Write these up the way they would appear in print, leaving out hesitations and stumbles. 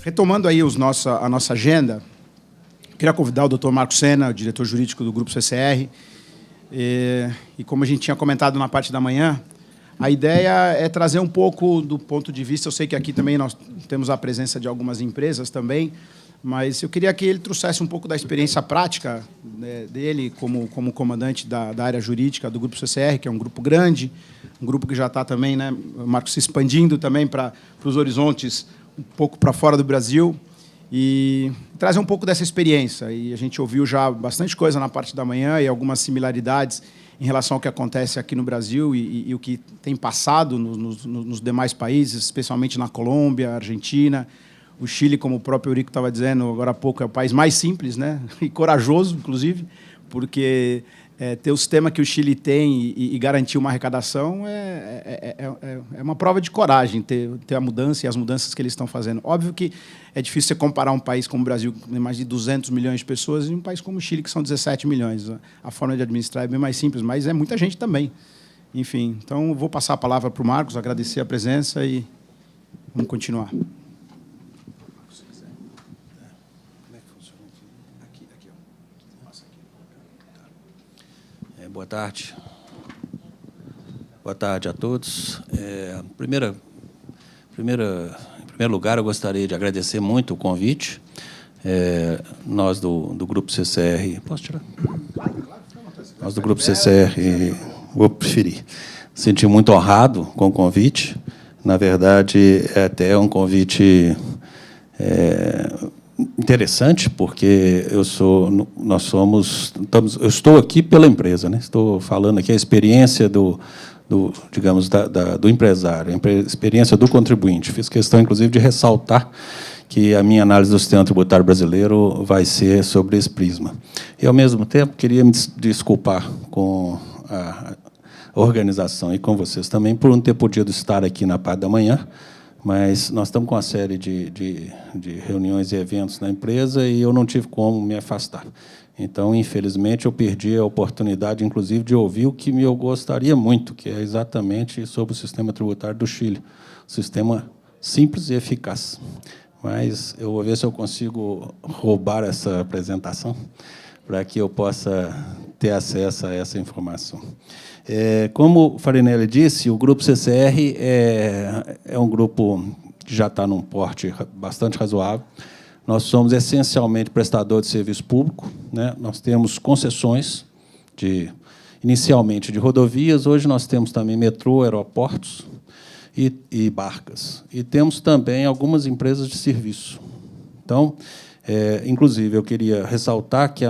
Retomando aí a nossa agenda, queria convidar o Dr. Marcos Sena, o diretor jurídico do Grupo CCR, e como a gente tinha comentado na parte da manhã, a ideia é trazer um pouco do ponto de vista, eu sei que aqui também nós temos a presença de algumas empresas também, mas eu queria que ele trouxesse um pouco da experiência prática, né, dele como comandante da área jurídica do Grupo CCR, que é um grupo grande, um grupo que já está também, né, Marcos, se expandindo também para os horizontes um pouco para fora do Brasil, e trazer um pouco dessa experiência. E a gente ouviu já bastante coisa na parte da manhã e algumas similaridades em relação ao que acontece aqui no Brasil e o que tem passado nos demais países, especialmente na Colômbia, Argentina. O Chile, como o próprio Eurico estava dizendo agora há pouco, é o país mais simples, né? E corajoso, inclusive, porque ter o sistema que o Chile tem e garantir uma arrecadação é uma prova de coragem, ter a mudança e as mudanças que eles estão fazendo. Óbvio que é difícil você comparar um país como o Brasil, com mais de 200 milhões de pessoas, e um país como o Chile, que são 17 milhões. A forma de administrar é bem mais simples, mas é muita gente também. Enfim, então, vou passar a palavra para o Marcos, agradecer a presença e vamos continuar. Boa tarde. Boa tarde a todos. Em primeiro lugar, eu gostaria de agradecer muito o convite. Nós do Grupo CCR... Posso tirar? Nós do Grupo CCR, vou preferir. Senti muito honrado com o convite. Na verdade, é até um convite interessante, porque eu estou aqui pela empresa, né? Estou falando aqui a experiência do empresário, a experiência do contribuinte. Fiz questão, inclusive, de ressaltar que a minha análise do sistema tributário brasileiro vai ser sobre esse prisma. E, ao mesmo tempo, queria me desculpar com a organização e com vocês também por não ter podido estar aqui na parte da manhã, mas nós estamos com uma série de reuniões e eventos na empresa e eu não tive como me afastar. Então, infelizmente, eu perdi a oportunidade, inclusive, de ouvir o que eu gostaria muito, que é exatamente sobre o sistema tributário do Chile. Sistema simples e eficaz. Mas eu vou ver se eu consigo roubar essa apresentação para que eu possa ter acesso a essa informação. Como o Farinelli disse, o Grupo CCR é um grupo que já está num porte bastante razoável. Nós somos, essencialmente, prestador de serviço público, né? Nós temos concessões, inicialmente, de rodovias. Hoje, nós temos também metrô, aeroportos e barcas. E temos também algumas empresas de serviço. Então, inclusive, eu queria ressaltar que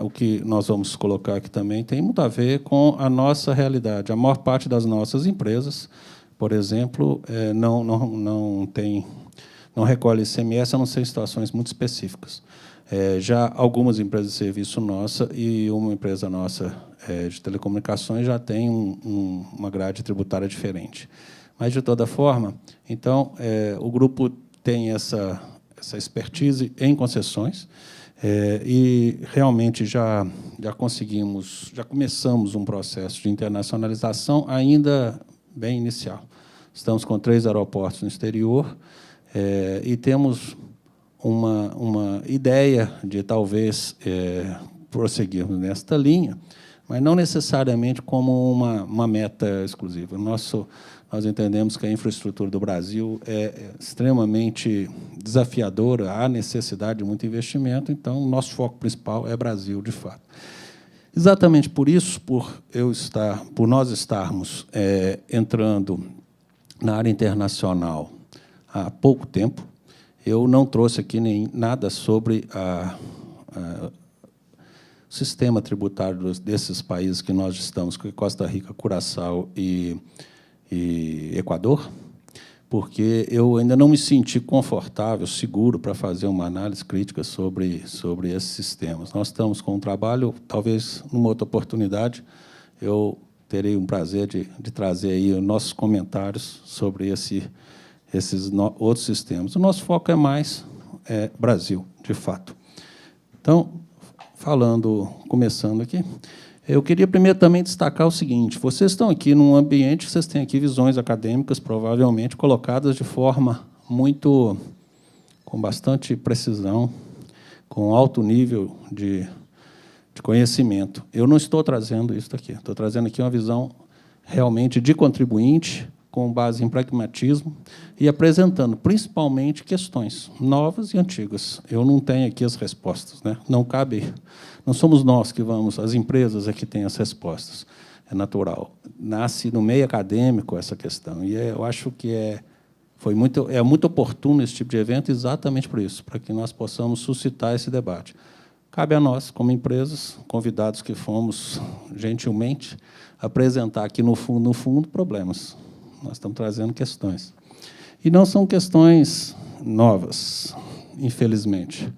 o que nós vamos colocar aqui também tem muito a ver com a nossa realidade. A maior parte das nossas empresas, por exemplo, não recolhe ICMS, a não ser em situações muito específicas. Já algumas empresas de serviço nossa e uma empresa nossa de telecomunicações já tem uma grade tributária diferente. Mas, de toda forma, então, o grupo tem essa expertise em concessões e realmente já começamos um processo de internacionalização ainda bem inicial. Estamos com 3 aeroportos no exterior e temos uma ideia de talvez prosseguirmos nesta linha, mas não necessariamente como uma meta exclusiva. Nós entendemos que a infraestrutura do Brasil é extremamente desafiadora, há necessidade de muito investimento, então, o nosso foco principal é Brasil, de fato. Exatamente por isso, por nós estarmos entrando na área internacional há pouco tempo, eu não trouxe aqui nada sobre o sistema tributário desses países que nós estamos, que é Costa Rica, Curaçao e Equador, porque eu ainda não me senti confortável, seguro, para fazer uma análise crítica sobre esses sistemas. Nós estamos com um trabalho, talvez, numa outra oportunidade, eu terei um prazer de trazer aí os nossos comentários sobre esses outros sistemas. O nosso foco é mais Brasil, de fato. Então, começando aqui, eu queria primeiro também destacar o seguinte: vocês estão aqui num ambiente que vocês têm aqui visões acadêmicas, provavelmente colocadas de forma muito com bastante precisão, com alto nível de conhecimento. Eu não estou trazendo isso aqui. Estou trazendo aqui uma visão realmente de contribuinte, com base em pragmatismo, e apresentando, principalmente, questões novas e antigas. Eu não tenho aqui as respostas, né? Não cabe, não somos nós que vamos, as empresas é que têm as respostas. É natural. Nasce no meio acadêmico essa questão, e eu acho que é muito oportuno esse tipo de evento exatamente por isso, para que nós possamos suscitar esse debate. Cabe a nós, como empresas, convidados que fomos, gentilmente, apresentar aqui, no fundo, problemas. Nós estamos trazendo questões. E não são questões novas, infelizmente.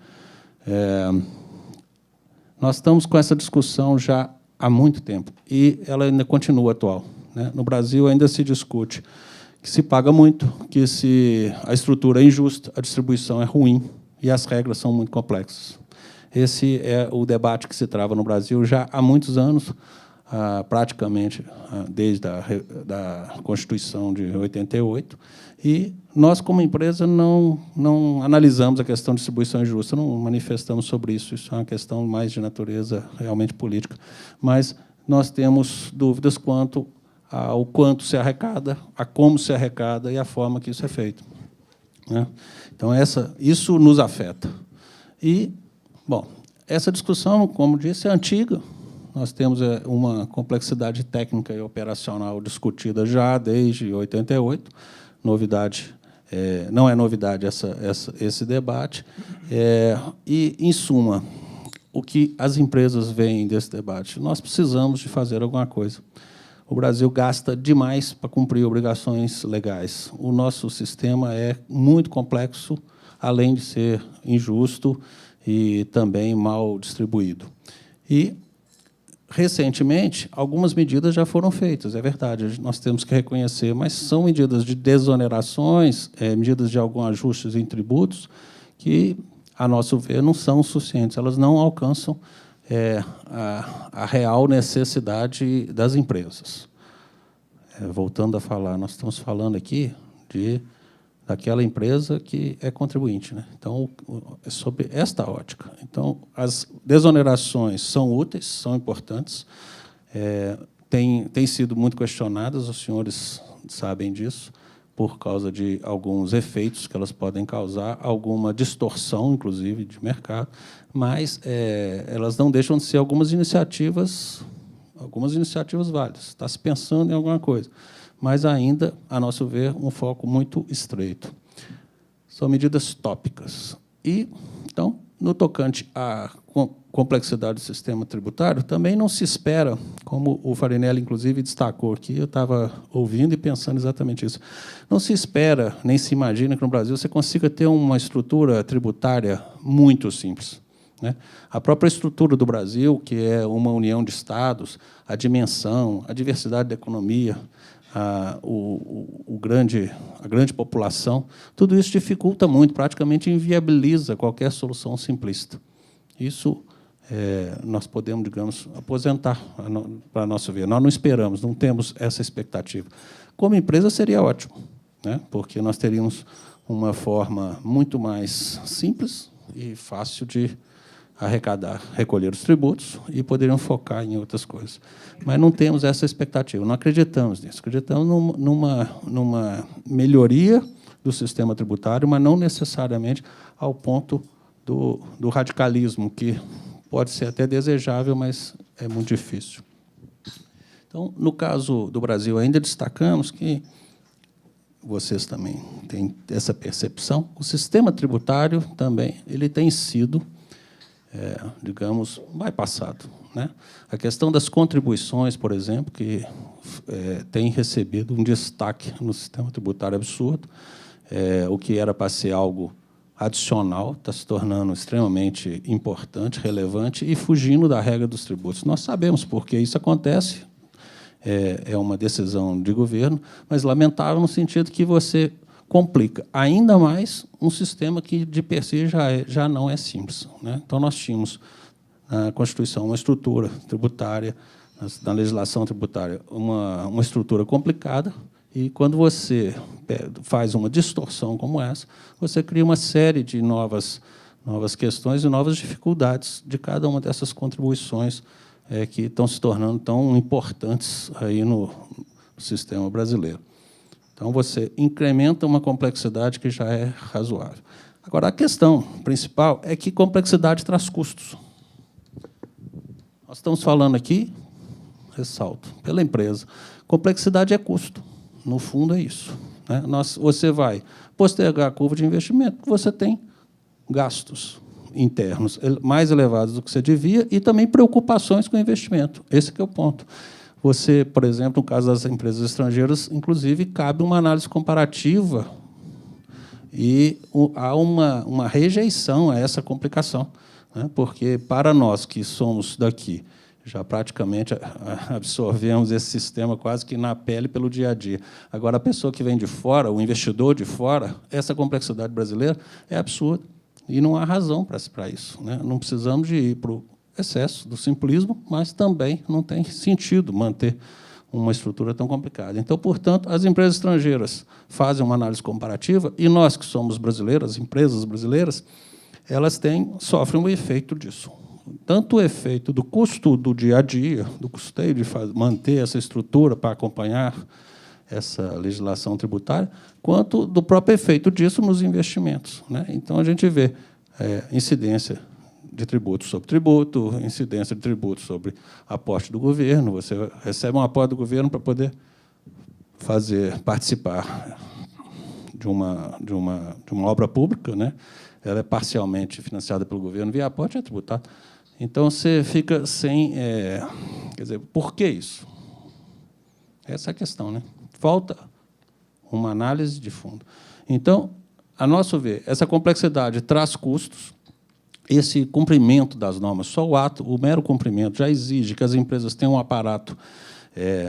Nós estamos com essa discussão já há muito tempo, e ela ainda continua atual, né? No Brasil, ainda se discute que se paga muito, que se a estrutura é injusta, a distribuição é ruim e as regras são muito complexas. Esse é o debate que se trava no Brasil já há muitos anos, praticamente desde a Constituição de 88, e nós, como empresa, não analisamos a questão de distribuição injusta, não manifestamos sobre isso, isso é uma questão mais de natureza realmente política, mas nós temos dúvidas quanto ao quanto se arrecada, a como se arrecada e a forma que isso é feito, né? Então, isso nos afeta. E, bom, essa discussão, como disse, é antiga. Nós temos uma complexidade técnica e operacional discutida já desde 88. Novidade, não é novidade esse debate. E, em suma, o que as empresas veem desse debate? Nós precisamos de fazer alguma coisa. O Brasil gasta demais para cumprir obrigações legais. O nosso sistema é muito complexo, além de ser injusto e também mal distribuído. E, recentemente, algumas medidas já foram feitas, é verdade, nós temos que reconhecer, mas são medidas de desonerações, medidas de alguns ajustes em tributos, que, a nosso ver, não são suficientes, elas não alcançam a real necessidade das empresas. Voltando a falar, nós estamos falando aqui daquela empresa que é contribuinte, né? Então, é sobre esta ótica. Então, as desonerações são úteis, são importantes, têm sido muito questionadas, os senhores sabem disso, por causa de alguns efeitos que elas podem causar, alguma distorção, inclusive, de mercado, mas elas não deixam de ser algumas iniciativas válidas. Está se pensando em alguma coisa, mas ainda, a nosso ver, um foco muito estreito. São medidas tópicas. E, então, no tocante à complexidade do sistema tributário, também não se espera, como o Farinelli, inclusive, destacou aqui, eu estava ouvindo e pensando exatamente isso, não se espera, nem se imagina que no Brasil você consiga ter uma estrutura tributária muito simples, né? A própria estrutura do Brasil, que é uma união de estados, a dimensão, a diversidade da economia, a grande população, tudo isso dificulta muito, praticamente inviabiliza qualquer solução simplista. Isso nós podemos, digamos, aposentar, para nosso ver. Nós não esperamos, não temos essa expectativa. Como empresa, seria ótimo, né? Porque nós teríamos uma forma muito mais simples e fácil de arrecadar, recolher os tributos e poderiam focar em outras coisas. Mas não temos essa expectativa, não acreditamos nisso. Acreditamos numa melhoria do sistema tributário, mas não necessariamente ao ponto do radicalismo, que pode ser até desejável, mas é muito difícil. Então, no caso do Brasil, ainda destacamos que vocês também têm essa percepção, o sistema tributário também ele tem sido, digamos, bypassado, né? A questão das contribuições, por exemplo, que tem recebido um destaque no sistema tributário absurdo, o que era para ser algo adicional está se tornando extremamente importante, relevante e fugindo da regra dos tributos. Nós sabemos por que isso acontece, é uma decisão de governo, mas lamentável no sentido que você complica ainda mais um sistema que, de per si, já não é simples, né? Então, nós tínhamos na Constituição uma estrutura tributária, na legislação tributária, uma estrutura complicada E, quando você faz uma distorção como essa, você cria uma série de novas questões e novas dificuldades de cada uma dessas contribuições que estão se tornando tão importantes aí no sistema brasileiro. Então, você incrementa uma complexidade que já é razoável. Agora, a questão principal é que complexidade traz custos. Nós estamos falando aqui, ressalto, pela empresa, complexidade é custo. No fundo, é isso, né? Você vai postergar a curva de investimento, você tem gastos internos mais elevados do que você devia e também preocupações com o investimento. Esse que é o ponto. Você, por exemplo, no caso das empresas estrangeiras, inclusive, cabe uma análise comparativa e há uma rejeição a essa complicação, né? Porque, para nós que somos daqui, já praticamente absorvemos esse sistema quase que na pele pelo dia a dia. Agora, a pessoa que vem de fora, o investidor de fora, essa complexidade brasileira é absurda. E não há razão para isso, né? Não precisamos de ir para o excesso do simplismo, mas também não tem sentido manter uma estrutura tão complicada. Então, portanto, as empresas estrangeiras fazem uma análise comparativa e nós, que somos brasileiros, as empresas brasileiras, elas sofrem um efeito disso. Tanto o efeito do custo do dia a dia, do custeio de manter essa estrutura para acompanhar essa legislação tributária, quanto do próprio efeito disso nos investimentos, né? Então, a gente vê incidência de tributo sobre tributo, incidência de tributo sobre aporte do governo. Você recebe um aporte do governo para poder participar de uma obra pública, né? Ela é parcialmente financiada pelo governo via aporte, é tributado. Então, você fica sem... quer dizer, por que isso? Essa é a questão, né? Falta uma análise de fundo. Então, a nosso ver, essa complexidade traz custos. Esse cumprimento das normas, só o mero cumprimento, já exige que as empresas tenham um aparato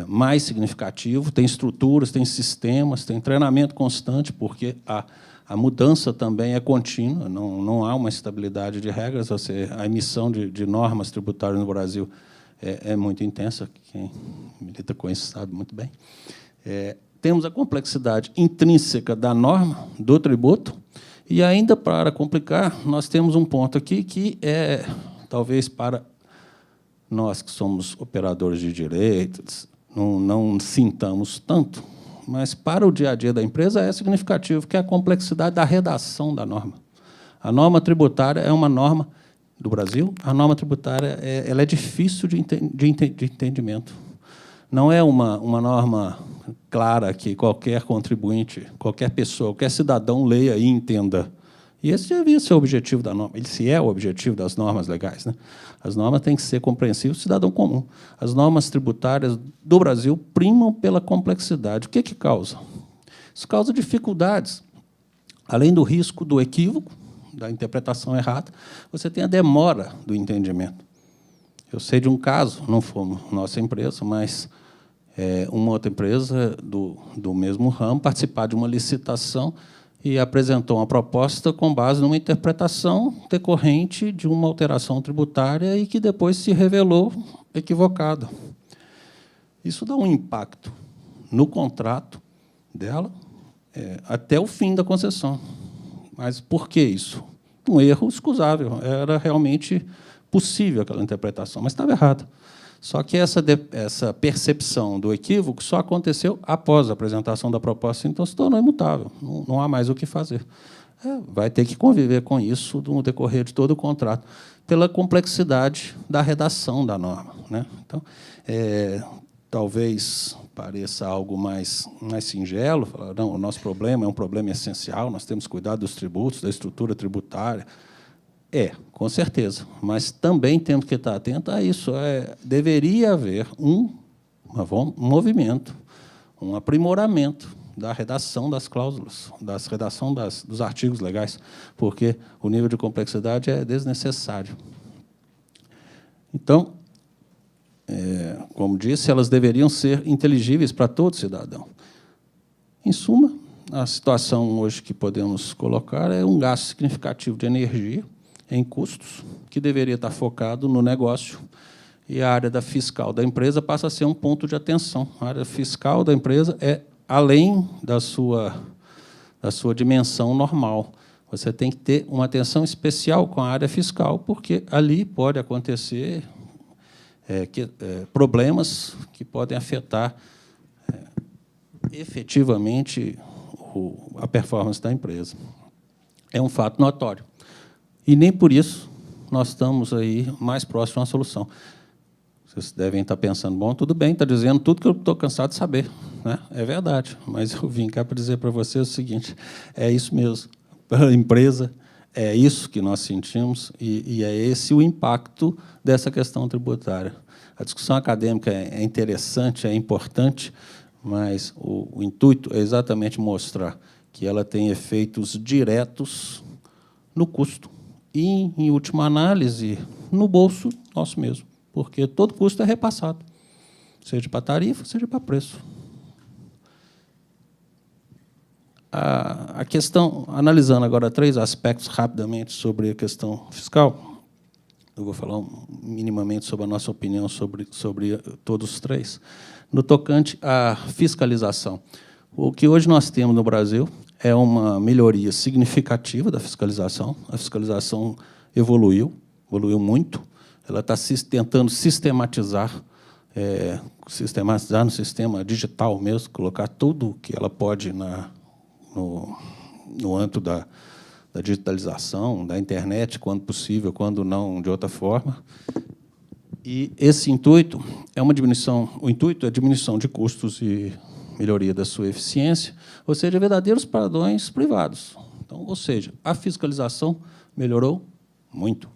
mais significativo, tem estruturas, tem sistemas, tem treinamento constante, porque a mudança também é contínua, não há uma estabilidade de regras. A emissão de normas tributárias no Brasil é muito intensa, quem milita com isso sabe muito bem. Temos a complexidade intrínseca da norma, do tributo, e, ainda para complicar, nós temos um ponto aqui que talvez para nós que somos operadores de direito, não sintamos tanto, mas para o dia a dia da empresa é significativo, que é a complexidade da redação da norma. A norma tributária é uma norma do Brasil, a norma tributária ela é difícil de entendimento. Não é uma norma clara que qualquer contribuinte, qualquer pessoa, qualquer cidadão leia e entenda. E esse devia ser o objetivo da norma. Esse é o objetivo das normas legais, né? As normas têm que ser compreensíveis ao cidadão comum. As normas tributárias do Brasil primam pela complexidade. O que causa? Isso causa dificuldades. Além do risco do equívoco, da interpretação errada, você tem a demora do entendimento. Eu sei de um caso, não fomos nossa empresa, mas uma outra empresa do mesmo ramo participar de uma licitação e apresentou uma proposta com base numa interpretação decorrente de uma alteração tributária e que depois se revelou equivocada. Isso dá um impacto no contrato dela até o fim da concessão. Mas por que isso? Um erro excusável. Era realmente possível aquela interpretação, mas estava errada. Só que essa percepção do equívoco só aconteceu após a apresentação da proposta, então se tornou imutável, não há mais o que fazer. Vai ter que conviver com isso no decorrer de todo o contrato, pela complexidade da redação da norma, né? Então, talvez pareça algo mais singelo, falar, não, o nosso problema é um problema essencial, nós temos que cuidar dos tributos, da estrutura tributária. Com certeza, mas também temos que estar atentos a isso. Deveria haver um movimento, um aprimoramento da redação das cláusulas, da redação dos artigos legais, porque o nível de complexidade é desnecessário. Então, como disse, elas deveriam ser inteligíveis para todo cidadão. Em suma, a situação hoje que podemos colocar é um gasto significativo de energia em custos, que deveria estar focado no negócio, e a área fiscal da empresa passa a ser um ponto de atenção. A área fiscal da empresa é além da sua dimensão normal. Você tem que ter uma atenção especial com a área fiscal, porque ali pode acontecer problemas que podem afetar efetivamente a performance da empresa. É um fato notório. E nem por isso nós estamos aí mais próximos de uma solução. Vocês devem estar pensando, bom, tudo bem, está dizendo tudo que eu estou cansado de saber, né? É verdade, mas eu vim cá para dizer para vocês o seguinte, é isso mesmo, para a empresa, é isso que nós sentimos e é esse o impacto dessa questão tributária. A discussão acadêmica é interessante, é importante, mas o intuito é exatamente mostrar que ela tem efeitos diretos no custo e, em última análise, no bolso nosso mesmo, porque todo custo é repassado, seja para tarifa, seja para preço. A questão, analisando agora 3 aspectos rapidamente sobre a questão fiscal, eu vou falar minimamente sobre a nossa opinião sobre todos os 3. No tocante à fiscalização, o que hoje nós temos no Brasil é uma melhoria significativa da fiscalização. A fiscalização evoluiu muito. Ela está tentando sistematizar no sistema digital mesmo, colocar tudo o que ela pode no âmbito da digitalização, da internet, quando possível, quando não, de outra forma. E esse intuito é uma diminuição, o intuito é a diminuição de custos e melhoria da sua eficiência, ou seja, verdadeiros padrões privados. Então, ou seja, a fiscalização melhorou muito,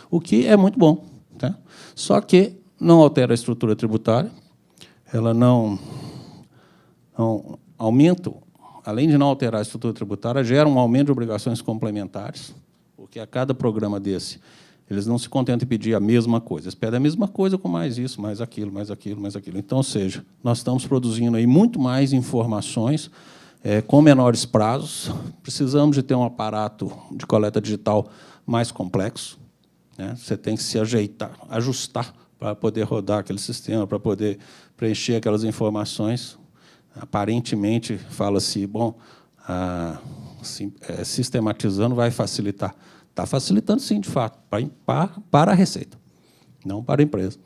o que é muito bom, tá? Só que não altera a estrutura tributária, ela não aumenta, além de não alterar a estrutura tributária, gera um aumento de obrigações complementares, porque a cada programa desse, eles não se contentam em pedir a mesma coisa, eles pedem a mesma coisa com mais isso, mais aquilo, mais aquilo, mais aquilo. Então, ou seja, nós estamos produzindo aí muito mais informações com menores prazos, precisamos de ter um aparato de coleta digital mais complexo, né? Você tem que se ajustar para poder rodar aquele sistema, para poder preencher aquelas informações. Aparentemente, fala-se, bom, sistematizando vai facilitar. Está facilitando, sim, de fato, para a Receita, não para a empresa.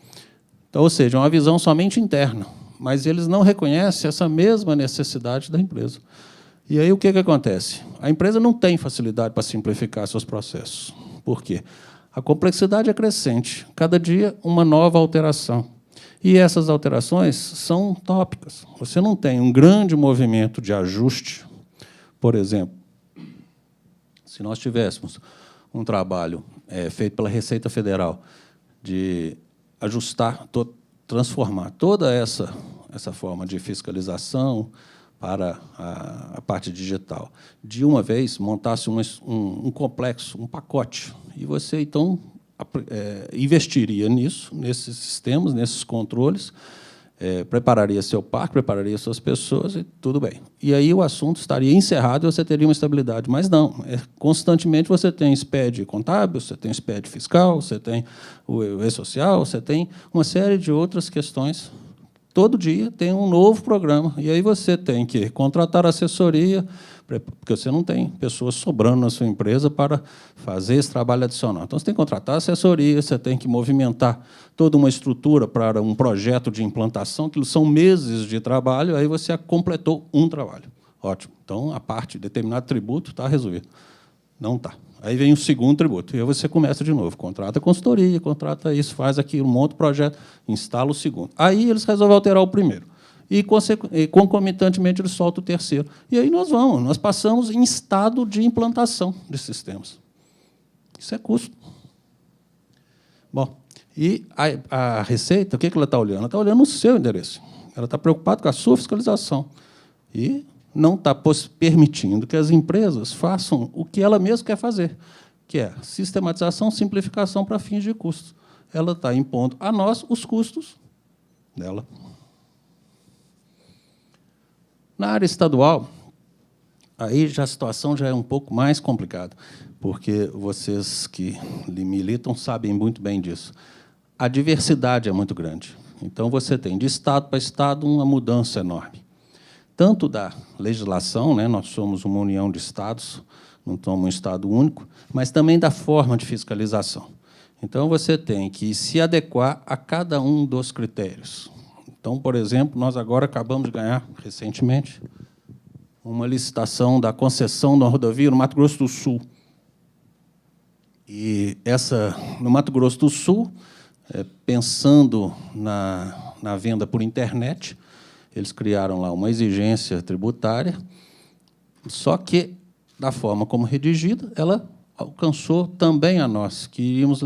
Então, ou seja, uma visão somente interna, mas eles não reconhecem essa mesma necessidade da empresa. E aí o que acontece? A empresa não tem facilidade para simplificar seus processos. Por quê? A complexidade é crescente, cada dia uma nova alteração. E essas alterações são tópicas. Você não tem um grande movimento de ajuste. Por exemplo, se nós tivéssemos um trabalho feito pela Receita Federal de ajustar, transformar toda essa forma de fiscalização para a parte digital, de uma vez montasse um complexo, um pacote, e você, então, investiria nisso, nesses sistemas, nesses controles, prepararia seu parque, prepararia suas pessoas, e tudo bem. E aí o assunto estaria encerrado e você teria uma estabilidade. Mas não, constantemente você tem SPED contábil, você tem SPED fiscal, você tem o e-social, você tem uma série de outras questões. Todo dia tem um novo programa. E aí você tem que contratar assessoria, porque você não tem pessoas sobrando na sua empresa para fazer esse trabalho adicional. Então, você tem que contratar assessoria, você tem que movimentar toda uma estrutura para um projeto de implantação, que são meses de trabalho, aí você completou um trabalho. Ótimo. Então, a parte de determinado tributo está resolvida. Não está. Aí vem o segundo tributo, e aí você começa de novo. Contrata consultoria, contrata isso, faz aquilo, monta o projeto, instala o segundo. Aí eles resolvem alterar o primeiro. E, concomitantemente, eles soltam o terceiro. E aí nós passamos em estado de implantação de sistemas. Isso é custo. Bom, e a Receita, o que ela está olhando? Ela está olhando o seu endereço. Ela está preocupada com a sua fiscalização. E não está permitindo que as empresas façam o que ela mesma quer fazer, que é sistematização, simplificação para fins de custos. Ela está impondo a nós os custos dela. Na área estadual, aí a situação já é um pouco mais complicada, porque vocês que militam sabem muito bem disso. A diversidade é muito grande. Então, você tem, de estado para estado, uma mudança enorme. tanto da legislação, né, nós somos uma união de estados, não somos um estado único, mas também da forma de fiscalização. Então, você tem que se adequar a cada um dos critérios. Então, por exemplo, nós agora acabamos de ganhar, recentemente, uma licitação da concessão da rodovia no Mato Grosso do Sul. E no Mato Grosso do Sul, pensando na venda por internet, eles criaram lá uma exigência tributária, só que, da forma como redigida, ela alcançou também a nós, que iríamos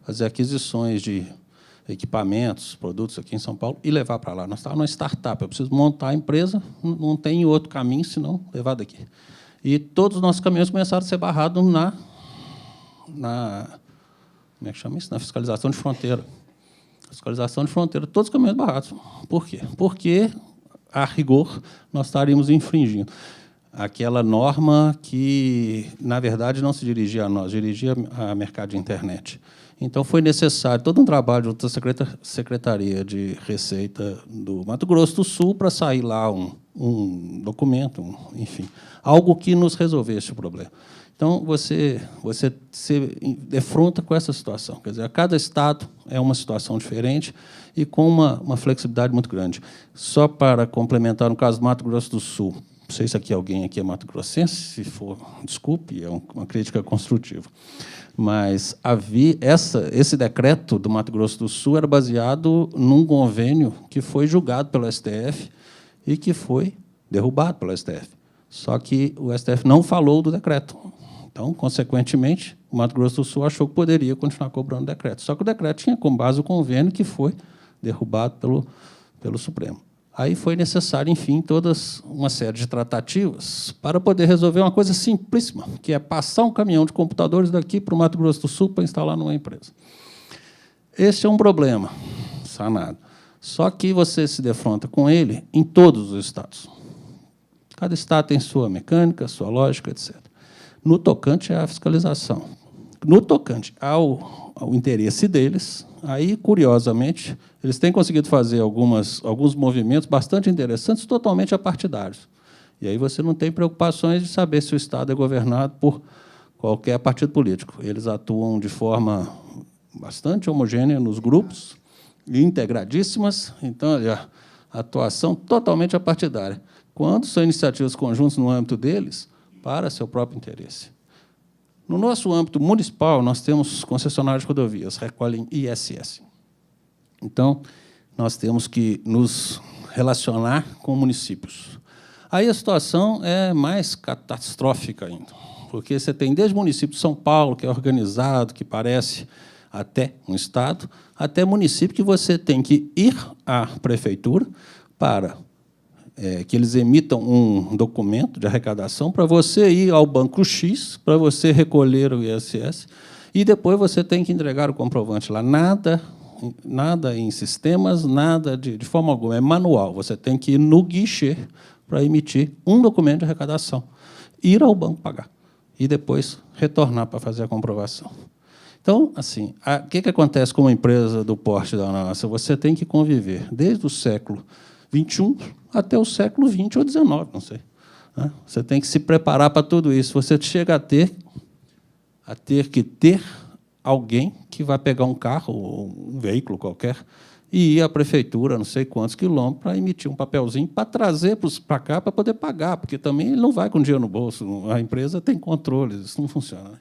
fazer aquisições de equipamentos, produtos aqui em São Paulo, e levar para lá. Nós estávamos numa startup, eu preciso montar a empresa, não tem outro caminho, senão levar daqui. E todos os nossos caminhões começaram a ser barrados como é que chama isso? Na fiscalização de fronteira. Fiscalização de fronteira, todos os caminhões barrados. Por quê? Porque, a rigor, nós estaríamos infringindo aquela norma que, na verdade, não se dirigia a nós, dirigia a mercado de internet. Então, foi necessário todo um trabalho da Secretaria de Receita do Mato Grosso do Sul para sair lá um documento, enfim, algo que nos resolvesse o problema. Então, você se defronta com essa situação. Quer dizer, a cada estado é uma situação diferente e com uma flexibilidade muito grande. Só para complementar, no caso do Mato Grosso do Sul, não sei se alguém aqui é mato-grossense, se for, desculpe, é uma crítica construtiva. Mas esse decreto do Mato Grosso do Sul era baseado num convênio que foi julgado pelo STF e que foi derrubado pelo STF. Só que o STF não falou do decreto. Então, consequentemente, o Mato Grosso do Sul achou que poderia continuar cobrando o decreto. Só que o decreto tinha como base o convênio que foi derrubado pelo Supremo. Aí foi necessário, enfim, toda uma série de tratativas para poder resolver uma coisa simplíssima, que é passar um caminhão de computadores daqui para o Mato Grosso do Sul para instalar numa empresa. Esse é um problema sanado. Só que você se defronta com ele em todos os estados. Cada estado tem sua mecânica, sua lógica, etc. No tocante à fiscalização. No tocante ao interesse deles, aí, curiosamente, eles têm conseguido fazer alguns movimentos bastante interessantes, totalmente apartidários. E aí você não tem preocupações de saber se o Estado é governado por qualquer partido político. Eles atuam de forma bastante homogênea nos grupos, integradíssimas, então, a atuação totalmente apartidária. Quando são iniciativas conjuntas no âmbito deles, para seu próprio interesse. No nosso âmbito municipal, nós temos concessionários de rodovias, recolhem ISS. Então, nós temos que nos relacionar com municípios. Aí a situação é mais catastrófica ainda, porque você tem desde o município de São Paulo, que é organizado, que parece até um estado, até município que você tem que ir à prefeitura para que eles emitam um documento de arrecadação para você ir ao banco X, para você recolher o ISS, e depois você tem que entregar o comprovante lá. Nada em sistemas, nada de forma alguma, é manual. Você tem que ir no guichê para emitir um documento de arrecadação, ir ao banco pagar, e depois retornar para fazer a comprovação. Então, assim, o que acontece com uma empresa do porte da nossa? Você tem que conviver desde o século XXI até o século XX ou XIX, não sei. Você tem que se preparar para tudo isso. Você chega a ter que ter alguém que vai pegar um carro ou um veículo qualquer e ir à prefeitura, não sei quantos quilômetros, para emitir um papelzinho para trazer para cá para poder pagar, porque também ele não vai com dinheiro no bolso. A empresa tem controle, isso não funciona. Né?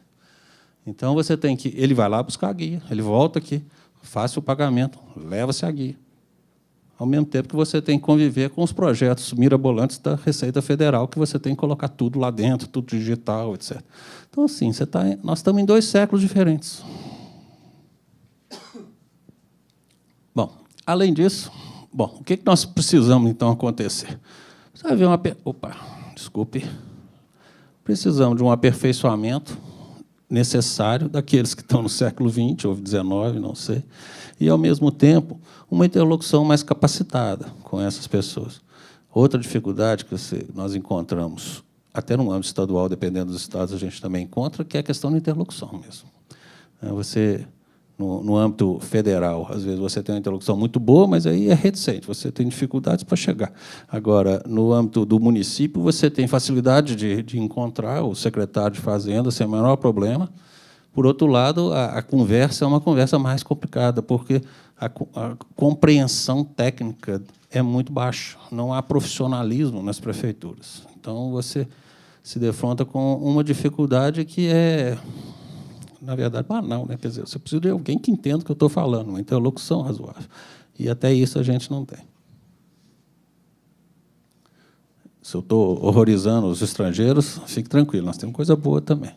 Então, você tem que... Ele vai lá buscar a guia, ele volta aqui, faça o pagamento, leva-se a guia. Ao mesmo tempo que você tem que conviver com os projetos mirabolantes da Receita Federal, que você tem que colocar tudo lá dentro, tudo digital, etc. Então, assim, nós estamos em 2 séculos diferentes. Bom, além disso, o que nós precisamos, então, acontecer? Precisa haver Precisamos de um aperfeiçoamento necessário daqueles que estão no século XX ou XIX, não sei, e, ao mesmo tempo, uma interlocução mais capacitada com essas pessoas. Outra dificuldade que nós encontramos, até no âmbito estadual, dependendo dos estados, a gente também encontra, que é a questão da interlocução mesmo. Você, no âmbito federal, às vezes você tem uma interlocução muito boa, mas aí é reticente, você tem dificuldades para chegar. Agora, no âmbito do município, você tem facilidade de encontrar o secretário de Fazenda sem o menor problema. Por outro lado, a conversa é uma conversa mais complicada, porque a compreensão técnica é muito baixa, não há profissionalismo nas prefeituras. Então, você se defronta com uma dificuldade que é, na verdade, banal, né? Quer dizer, você precisa de alguém que entenda o que eu estou falando, uma interlocução razoável. E até isso a gente não tem. Se eu estou horrorizando os estrangeiros, fique tranquilo, nós temos coisa boa também.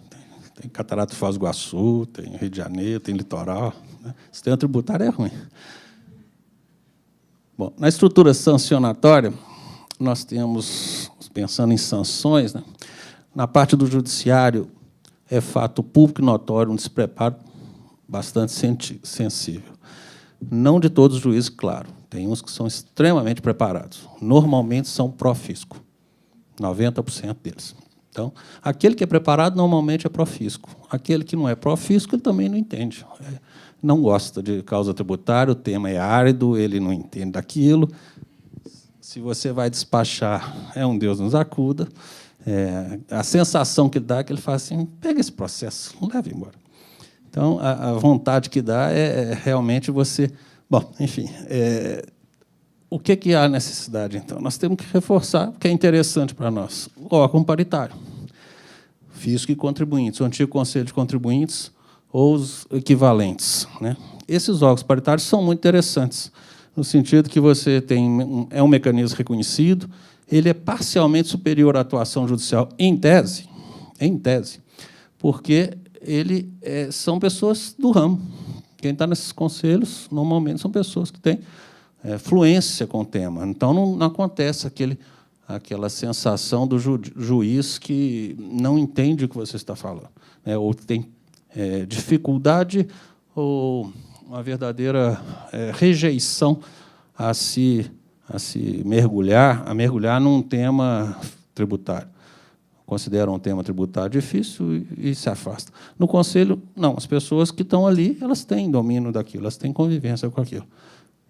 Tem Catarata do Foz do Iguaçu, tem Rio de Janeiro, tem litoral. Né? Sistema tributário é ruim. Bom, na estrutura sancionatória, nós temos, pensando em sanções, né? Na parte do judiciário, é fato público e notório um despreparo bastante sensível. Não de todos os juízes, claro. Tem uns que são extremamente preparados. Normalmente são pró-fisco, 90% deles. Então, aquele que é preparado, normalmente é pró-fisco. Aquele que não é pró-fisco, ele também não entende. Não gosta de causa tributária, o tema é árido, ele não entende daquilo. Se você vai despachar, é um Deus nos acuda. A sensação que ele dá é que ele fala assim, pega esse processo, não leva embora. Então, a vontade que dá é realmente você... Bom, enfim, o que há necessidade, então? Nós temos que reforçar, porque é interessante para nós, o órgão paritário, fisco e contribuintes, o antigo Conselho de Contribuintes ou os equivalentes. Né? Esses órgãos paritários são muito interessantes, no sentido que você tem um mecanismo reconhecido, ele é parcialmente superior à atuação judicial em tese, porque são pessoas do ramo. Quem está nesses conselhos, normalmente, são pessoas que têm fluência com o tema. Então, não acontece aquela sensação do juiz que não entende o que você está falando, né? Ou tem dificuldade ou uma verdadeira rejeição a se mergulhar num tema tributário. Consideram um tema tributário difícil e se afastam. No conselho, não. As pessoas que estão ali, elas têm domínio daquilo, elas têm convivência com aquilo.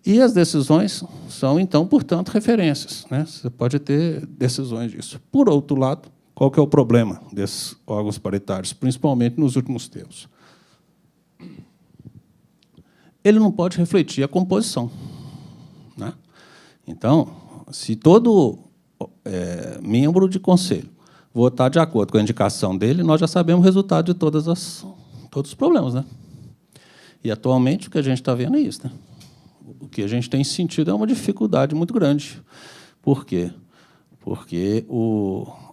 E as decisões são, então, portanto, referências. Né? Você pode ter decisões disso. Por outro lado, qual que é o problema desses órgãos paritários, principalmente nos últimos tempos? Ele não pode refletir a composição. Né? Então, se todo membro de conselho votar de acordo com a indicação dele, nós já sabemos o resultado de todos os problemas. Né? E, atualmente, o que a gente está vendo é isso. Né? O que a gente tem sentido é uma dificuldade muito grande. Por quê? Porque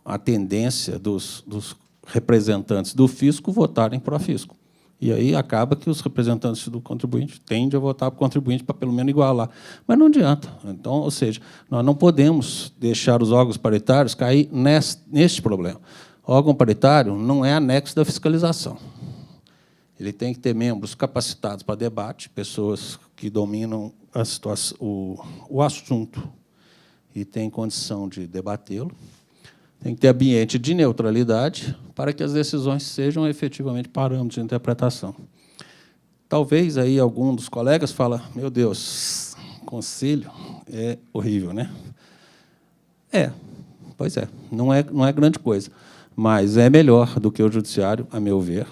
a tendência dos representantes do fisco votarem pró-fisco. E aí acaba que os representantes do contribuinte tendem a votar para o contribuinte para, pelo menos, igualar. Mas não adianta. Então, ou seja, nós não podemos deixar os órgãos paritários cair neste problema. O órgão paritário não é anexo da fiscalização. Ele tem que ter membros capacitados para debate, pessoas que dominam a situação, o assunto e têm condição de debatê-lo. Tem que ter ambiente de neutralidade para que as decisões sejam efetivamente parâmetros de interpretação. Talvez aí algum dos colegas fale, meu Deus, conselho é horrível, né? Pois é, não é grande coisa, mas é melhor do que o judiciário, a meu ver.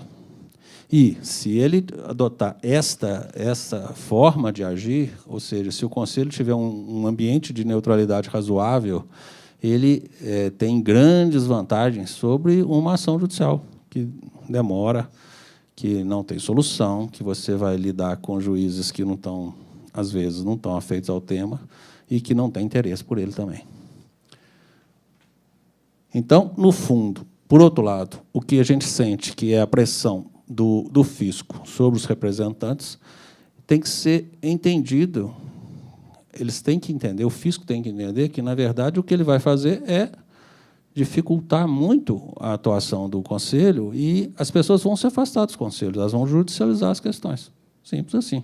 E, se ele adotar essa forma de agir, ou seja, se o conselho tiver um ambiente de neutralidade razoável, ele tem grandes vantagens sobre uma ação judicial, que demora, que não tem solução, que você vai lidar com juízes que não estão, às vezes, não estão afeitos ao tema e que não têm interesse por ele também. Então, no fundo, por outro lado, o que a gente sente que é a pressão do fisco sobre os representantes tem que ser entendido. Eles têm que entender, o fisco tem que entender que, na verdade, o que ele vai fazer é dificultar muito a atuação do conselho e as pessoas vão se afastar dos conselhos, elas vão judicializar as questões. Simples assim.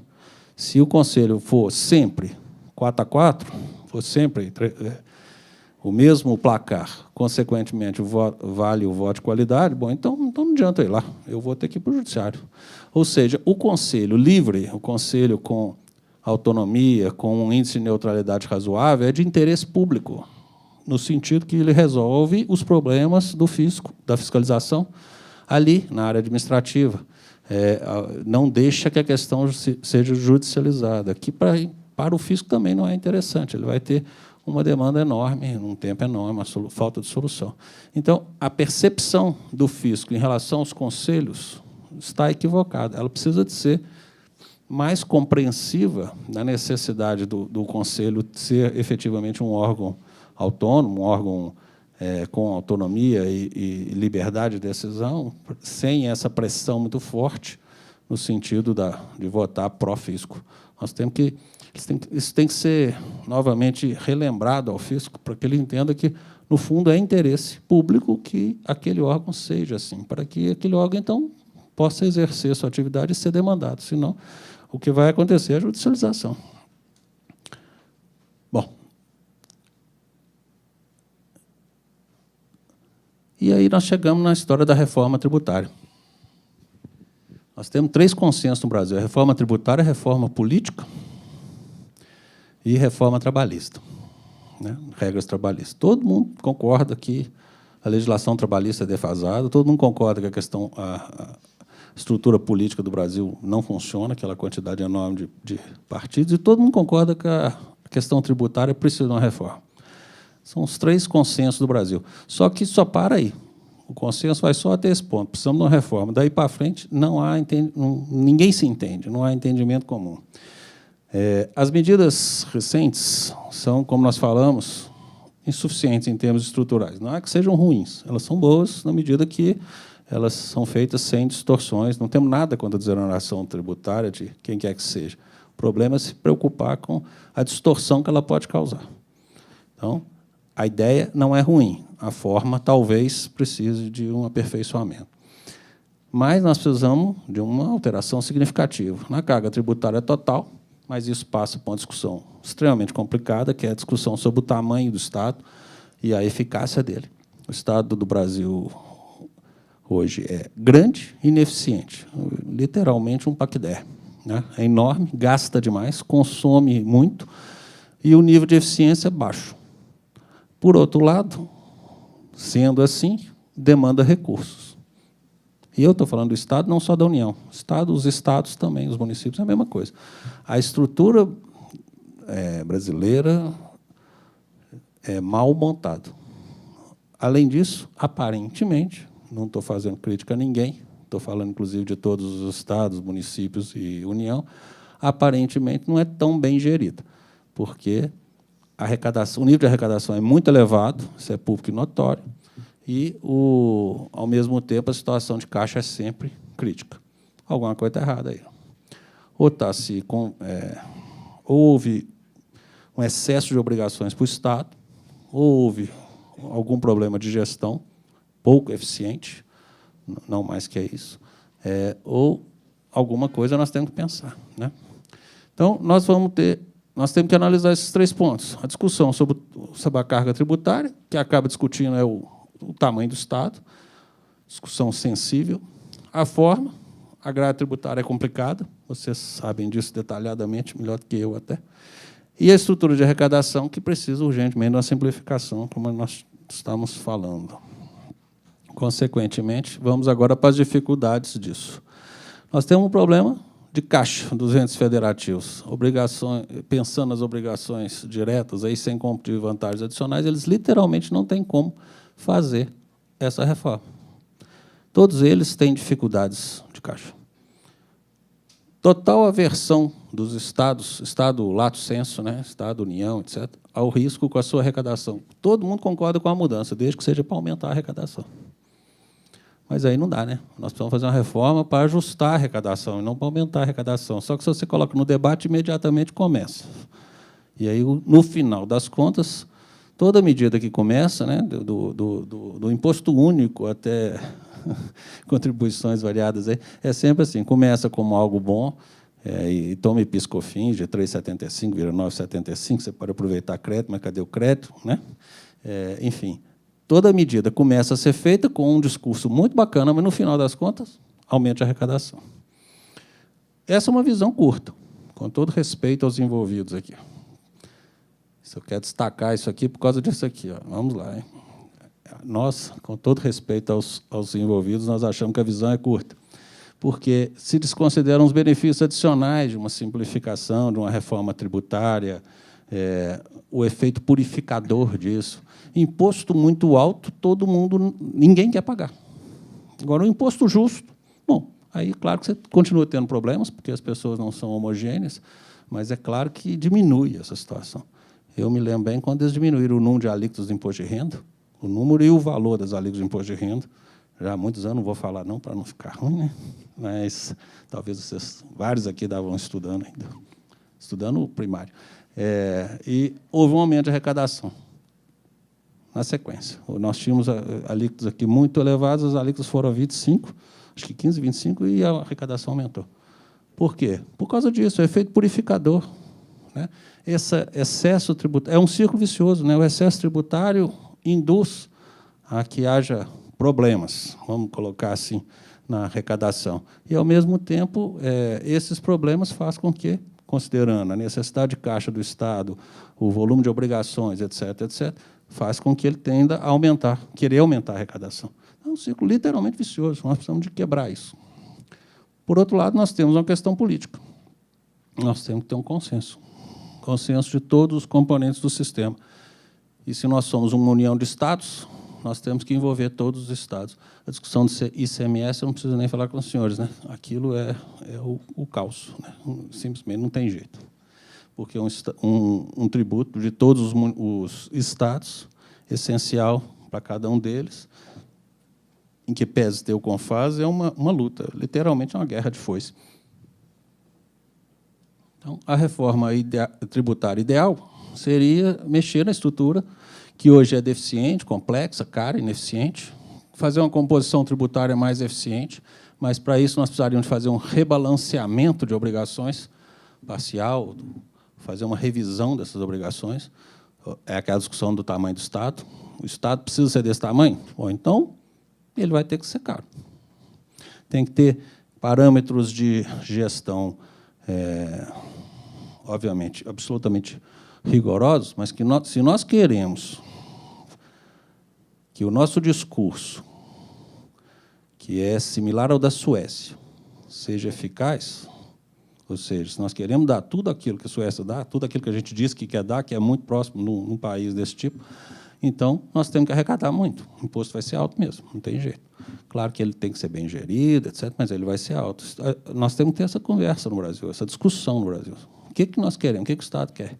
Se o conselho for sempre 4-4, for sempre o mesmo placar, consequentemente, vale o voto de qualidade, bom, então não adianta ir lá, eu vou ter que ir para o judiciário. Ou seja, o conselho livre, o conselho com autonomia, com um índice de neutralidade razoável, é de interesse público, no sentido que ele resolve os problemas do fisco, da fiscalização, ali, na área administrativa. Não deixa que a questão seja judicializada, que para o fisco também não é interessante, ele vai ter uma demanda enorme, um tempo enorme, uma falta de solução. Então, a percepção do fisco em relação aos conselhos está equivocada. Ela precisa de ser mais compreensiva da necessidade do conselho ser efetivamente um órgão autônomo, um órgão com autonomia e liberdade de decisão, sem essa pressão muito forte no sentido de votar pró-fisco. Nós temos que isso tem que ser novamente relembrado ao fisco para que ele entenda que, no fundo, é interesse público que aquele órgão seja assim, para que aquele órgão, então, possa exercer sua atividade e ser demandado. Senão, o que vai acontecer é a judicialização. Bom. E aí nós chegamos na história da reforma tributária. Nós temos 3 consensos no Brasil: a reforma tributária, a reforma política e reforma trabalhista, né? Regras trabalhistas. Todo mundo concorda que a legislação trabalhista é defasada, todo mundo concorda que a estrutura política do Brasil não funciona, aquela quantidade enorme de partidos, e todo mundo concorda que a questão tributária precisa de uma reforma. São os 3 consensos do Brasil. Só que só para aí. O consenso vai só até esse ponto. Precisamos de uma reforma. Daí para frente, ninguém se entende, não há entendimento comum. As medidas recentes são, como nós falamos, insuficientes em termos estruturais. Não é que sejam ruins, elas são boas na medida que elas são feitas sem distorções. Não temos nada contra a desoneração tributária de quem quer que seja. O problema é se preocupar com a distorção que ela pode causar. Então, a ideia não é ruim, a forma talvez precise de um aperfeiçoamento. Mas nós precisamos de uma alteração significativa. Na carga tributária total, mas isso passa por uma discussão extremamente complicada, que é a discussão sobre o tamanho do Estado e a eficácia dele. O Estado do Brasil hoje é grande e ineficiente, literalmente um paquidé, né? É enorme, gasta demais, consome muito e o nível de eficiência é baixo. Por outro lado, sendo assim, demanda recursos. E eu estou falando do Estado, não só da União. Os Estados também, os municípios, é a mesma coisa. A estrutura brasileira é mal montada. Além disso, aparentemente, não estou fazendo crítica a ninguém, estou falando, inclusive, de todos os estados, municípios e União, aparentemente não é tão bem gerida, porque o nível de arrecadação é muito elevado, isso é público e notório, e, ao mesmo tempo, a situação de caixa é sempre crítica. Alguma coisa está errada aí. Ou houve um excesso de obrigações para o Estado, ou houve algum problema de gestão pouco eficiente, não mais que isso, ou alguma coisa nós temos que pensar, né? Então, nós temos que analisar esses 3 pontos. A discussão sobre a carga tributária, que acaba discutindo o tamanho do Estado, discussão sensível. A forma, a grade tributária é complicada, vocês sabem disso detalhadamente, melhor do que eu até. E a estrutura de arrecadação, que precisa urgentemente de uma simplificação, como nós estamos falando. Consequentemente, vamos agora para as dificuldades disso. Nós temos um problema de caixa dos entes federativos. Pensando nas obrigações diretas, aí, sem cumprir vantagens adicionais, eles literalmente não têm como fazer essa reforma. Todos eles têm dificuldades de caixa. Total aversão dos estados, Estado lato sensu, né, Estado, União, etc., ao risco com a sua arrecadação. Todo mundo concorda com a mudança, desde que seja para aumentar a arrecadação. Mas aí não dá, né? Nós precisamos fazer uma reforma para ajustar a arrecadação, e não para aumentar a arrecadação. Só que, se você coloca no debate, imediatamente começa. E aí, no final das contas, toda medida que começa, né, do imposto único até contribuições variadas, é sempre assim, começa como algo bom, e toma PIS/COFINS de 3,75, vira 9,75, você pode aproveitar crédito, mas cadê o crédito, né? Enfim, toda medida começa a ser feita com um discurso muito bacana, mas, no final das contas, aumenta a arrecadação. Essa é uma visão curta, com todo respeito aos envolvidos aqui. Eu quero destacar isso aqui por causa disso aqui. Ó. Vamos lá. Hein? Nós, com todo respeito aos envolvidos, nós achamos que a visão é curta, porque se desconsideram os benefícios adicionais de uma simplificação, de uma reforma tributária, o efeito purificador disso. Imposto muito alto, ninguém quer pagar. Agora, o imposto justo, bom, aí, claro que você continua tendo problemas, porque as pessoas não são homogêneas, mas é claro que diminui essa situação. Eu me lembro bem quando eles diminuíram o número de alíquotas de imposto de renda, o número e o valor das alíquotas de imposto de renda. Já há muitos anos, não vou falar não, para não ficar ruim, né? Mas talvez vocês, vários aqui estavam estudando ainda, estudando o primário. E houve um aumento de arrecadação. Na sequência, nós tínhamos alíquotas aqui muito elevadas, as alíquotas foram a 25%, acho que 15%, 25%, e a arrecadação aumentou. Por quê? Por causa disso, o efeito purificador. Né? Esse excesso tributário é um círculo vicioso. Né? O excesso tributário induz a que haja problemas, vamos colocar assim, na arrecadação. E, ao mesmo tempo, esses problemas fazem com que, considerando a necessidade de caixa do Estado, o volume de obrigações, etc., etc., faz com que ele tenda a querer aumentar a arrecadação. É um ciclo literalmente vicioso, nós precisamos de quebrar isso. Por outro lado, nós temos uma questão política. Nós temos que ter um consenso de todos os componentes do sistema. E, se nós somos uma união de Estados, nós temos que envolver todos os Estados. A discussão do ICMS, eu não preciso nem falar com os senhores, né? Aquilo é o caos. Né? Simplesmente não tem jeito. Porque um tributo de todos os Estados, essencial para cada um deles, em que pese ter o CONFAS, é uma luta, literalmente é uma guerra de foice. Então, a reforma tributária ideal seria mexer na estrutura, que hoje é deficiente, complexa, cara, ineficiente, fazer uma composição tributária mais eficiente, mas, para isso, nós precisaríamos fazer um rebalanceamento de obrigações parcial, fazer uma revisão dessas obrigações. É aquela discussão do tamanho do Estado. O Estado precisa ser desse tamanho? Ou então, ele vai ter que ser caro. Tem que ter parâmetros de gestão, obviamente, absolutamente rigorosos, mas que se nós queremos que o nosso discurso, que é similar ao da Suécia, seja eficaz, ou seja, se nós queremos dar tudo aquilo que a Suécia dá, tudo aquilo que a gente diz que quer dar, que é muito próximo num país desse tipo, então nós temos que arrecadar muito. O imposto vai ser alto mesmo, não tem jeito. Claro que ele tem que ser bem gerido, etc., mas ele vai ser alto. Nós temos que ter essa conversa no Brasil, essa discussão no Brasil. O que nós queremos? O que o Estado quer?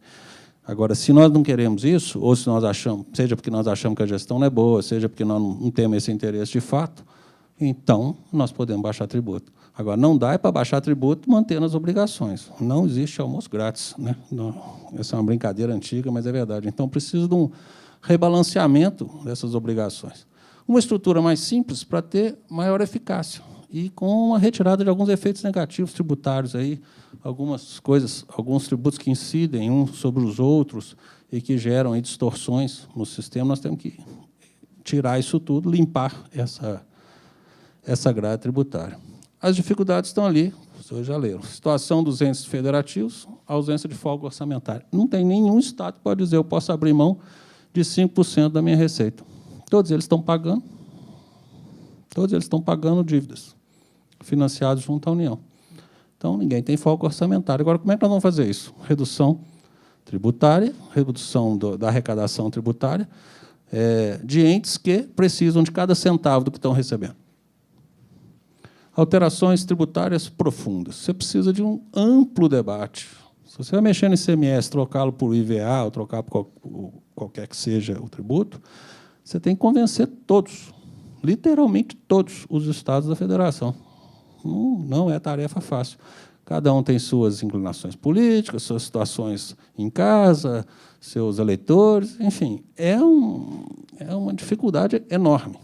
Agora, se nós não queremos isso, ou se nós achamos, seja porque nós achamos que a gestão não é boa, seja porque nós não temos esse interesse de fato, então nós podemos baixar tributo. Agora, não dá para baixar tributo mantendo as obrigações. Não existe almoço grátis. Né? Não, essa é uma brincadeira antiga, mas é verdade. Então, precisa de um rebalanceamento dessas obrigações. Uma estrutura mais simples para ter maior eficácia e com uma retirada de alguns efeitos negativos tributários, aí, algumas coisas, alguns tributos que incidem uns sobre os outros e que geram aí distorções no sistema. Nós temos que tirar isso tudo, limpar essa grade tributária. As dificuldades estão ali, vocês já leram. Situação dos entes federativos, ausência de folga orçamentária. Não tem nenhum Estado que pode dizer eu posso abrir mão de 5% da minha receita. Todos eles estão pagando dívidas financiadas junto à União. Então, ninguém tem folga orçamentária. Agora, como é que nós vamos fazer isso? Redução tributária, redução da arrecadação tributária de entes que precisam de cada centavo do que estão recebendo. Alterações tributárias profundas. Você precisa de um amplo debate. Se você vai mexer no ICMS, trocá-lo por IVA, ou trocar por qualquer que seja o tributo, você tem que convencer todos, literalmente todos os estados da federação. Não é tarefa fácil. Cada um tem suas inclinações políticas, suas situações em casa, seus eleitores, enfim, é uma dificuldade enorme.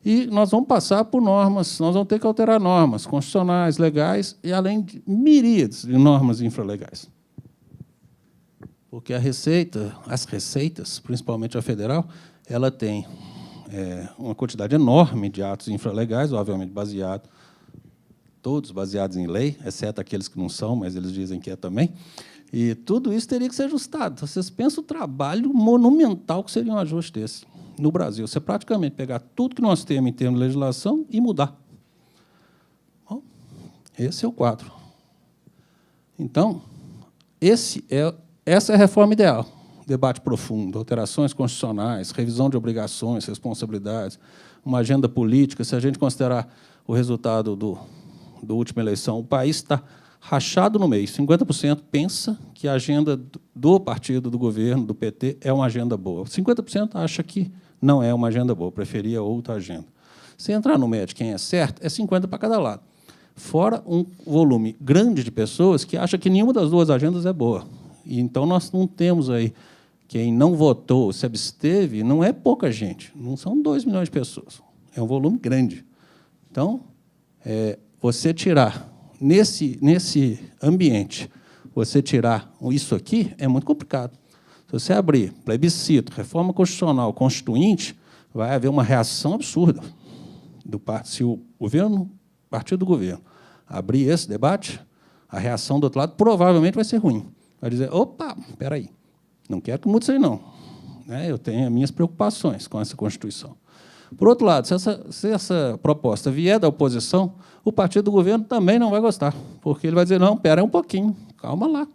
E nós vamos passar por normas, nós vamos ter que alterar normas constitucionais, legais, e além de miríades de normas infralegais. Porque as receitas, principalmente a federal, ela tem uma quantidade enorme de atos infralegais, obviamente todos baseados em lei, exceto aqueles que não são, mas eles dizem que é também. E tudo isso teria que ser ajustado. Vocês pensam o trabalho monumental que seria um ajuste desse no Brasil. Você praticamente pegar tudo que nós temos em termos de legislação e mudar. Bom, esse é o quadro. Então, essa é a reforma ideal. Debate profundo, alterações constitucionais, revisão de obrigações, responsabilidades, uma agenda política. Se a gente considerar o resultado da última eleição, o país está rachado no meio. 50% pensa que a agenda do partido, do governo, do PT, é uma agenda boa. 50% acha que não é uma agenda boa, preferia outra agenda. Se entrar no meio de quem é certo, é 50% para cada lado. Fora um volume grande de pessoas que acha que nenhuma das duas agendas é boa. E, então, nós não temos aí quem não votou, se absteve, não é pouca gente, não são 2 milhões de pessoas, é um volume grande. Então, você tirar, nesse ambiente, você tirar isso aqui é muito complicado. Se você abrir plebiscito, reforma constitucional, constituinte, vai haver uma reação absurda. Se o partido do governo abrir esse debate, a reação do outro lado provavelmente vai ser ruim. Vai dizer, opa, espera aí, não quero que mude isso aí, não. Eu tenho as minhas preocupações com essa Constituição. Por outro lado, se essa proposta vier da oposição, o partido do governo também não vai gostar, porque ele vai dizer, não, espera aí um pouquinho, calma lá.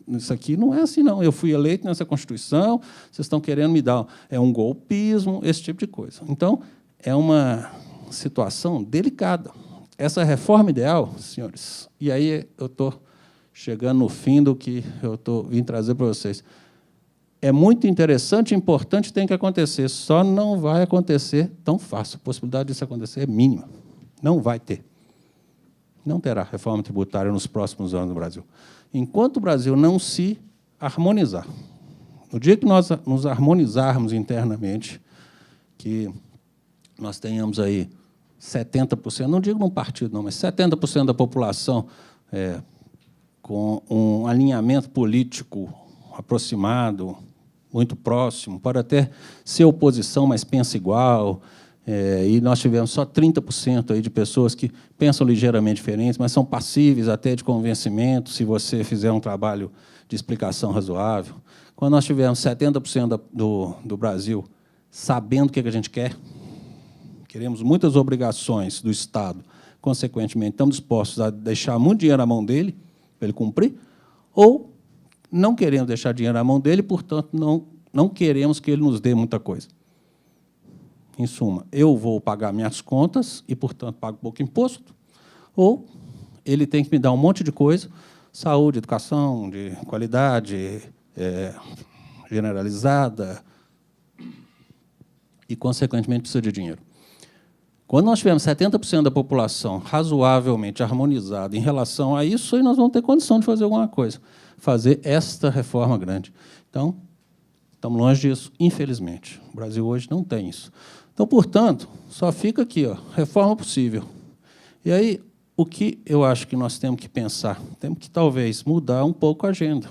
Isso aqui não é assim, não. Eu fui eleito nessa Constituição, vocês estão querendo me dar um golpismo, esse tipo de coisa. Então, é uma situação delicada. Essa reforma ideal, senhores, e aí eu estou chegando no fim do que eu vim trazer para vocês. É muito interessante, importante, tem que acontecer, só não vai acontecer tão fácil. A possibilidade disso acontecer é mínima. Não vai ter. Não terá reforma tributária nos próximos anos no Brasil. Enquanto o Brasil não se harmonizar, no dia que nós nos harmonizarmos internamente, que nós tenhamos aí 70%, não digo num partido, não, mas 70% da população com um alinhamento político aproximado, muito próximo, pode até ser oposição, mas pensa igual, e nós tivemos só 30% aí de pessoas que pensam ligeiramente diferentes, mas são passíveis até de convencimento, se você fizer um trabalho de explicação razoável. Quando nós tivermos 70% do Brasil sabendo o que a gente quer, queremos muitas obrigações do Estado, consequentemente, estamos dispostos a deixar muito dinheiro na mão dele, para ele cumprir, ou não queremos deixar dinheiro na mão dele, portanto, não queremos que ele nos dê muita coisa. Em suma, eu vou pagar minhas contas e, portanto, pago pouco imposto, ou ele tem que me dar um monte de coisa, saúde, educação, de qualidade, generalizada, e, consequentemente, precisa de dinheiro. Quando nós tivermos 70% da população razoavelmente harmonizada em relação a isso, aí nós vamos ter condição de fazer alguma coisa, fazer esta reforma grande. Então, estamos longe disso, infelizmente. O Brasil hoje não tem isso. Então, portanto, só fica aqui, reforma possível. E aí, o que eu acho que nós temos que pensar? Temos que, talvez, mudar um pouco a agenda,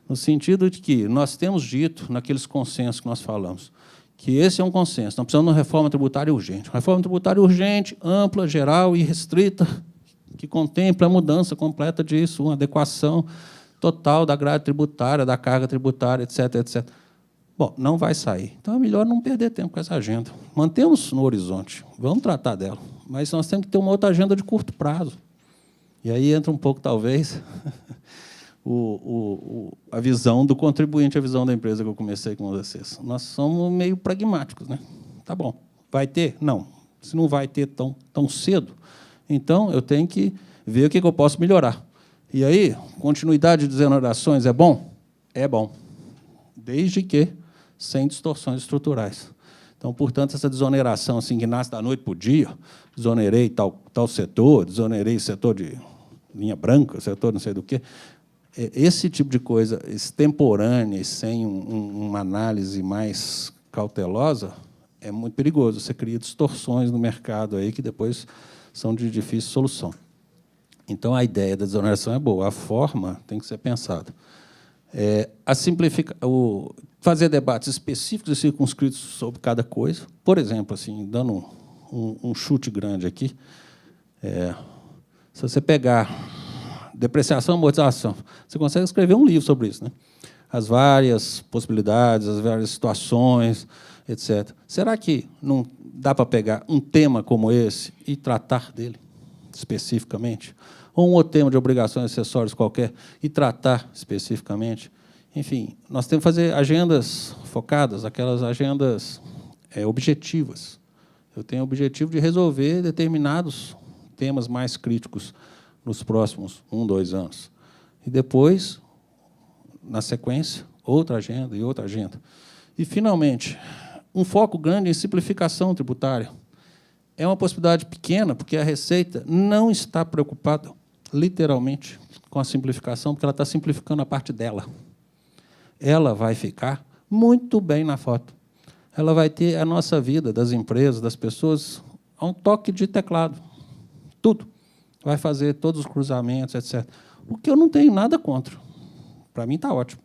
no sentido de que nós temos dito, naqueles consensos que nós falamos, que esse é um consenso. Nós precisamos de uma reforma tributária urgente. Uma reforma tributária urgente, ampla, geral e restrita, que contemple a mudança completa disso, uma adequação total da grade tributária, da carga tributária, etc., etc. Bom, não vai sair. Então, é melhor não perder tempo com essa agenda. Mantemos no horizonte, vamos tratar dela, mas nós temos que ter uma outra agenda de curto prazo. E aí entra um pouco, talvez, a visão do contribuinte, a visão da empresa que eu comecei com vocês. Nós somos meio pragmáticos, né? Tá bom, vai ter? Não. Se não vai ter tão cedo, então eu tenho que ver o que eu posso melhorar. E aí, continuidade de desonerações é bom? É bom, desde que sem distorções estruturais. Então, portanto, essa desoneração assim, que nasce da noite para o dia, desonerei tal setor, desonerei setor de linha branca, setor não sei do quê, esse tipo de coisa extemporânea e sem uma análise mais cautelosa é muito perigoso. Você cria distorções no mercado aí que depois são de difícil solução. Então, a ideia da desoneração é boa, a forma tem que ser pensada. Fazer debates específicos e circunscritos sobre cada coisa. Por exemplo, assim, dando um chute grande aqui, se você pegar depreciação e amortização, você consegue escrever um livro sobre isso, né? As várias possibilidades, as várias situações, etc. Será que não dá para pegar um tema como esse e tratar dele especificamente? Ou um outro tema de obrigações e acessórios qualquer e tratar especificamente? Enfim, nós temos que fazer agendas focadas, aquelas agendas objetivas. Eu tenho o objetivo de resolver determinados temas mais críticos nos próximos 1, 2 anos. E depois, na sequência, outra agenda e outra agenda. E, finalmente, um foco grande em simplificação tributária. É uma possibilidade pequena, porque a Receita não está preocupada, literalmente, com a simplificação, porque ela está simplificando a parte dela. Ela vai ficar muito bem na foto. Ela vai ter a nossa vida, das empresas, das pessoas, a um toque de teclado. Tudo. Vai fazer todos os cruzamentos, etc. O que eu não tenho nada contra. Para mim está ótimo.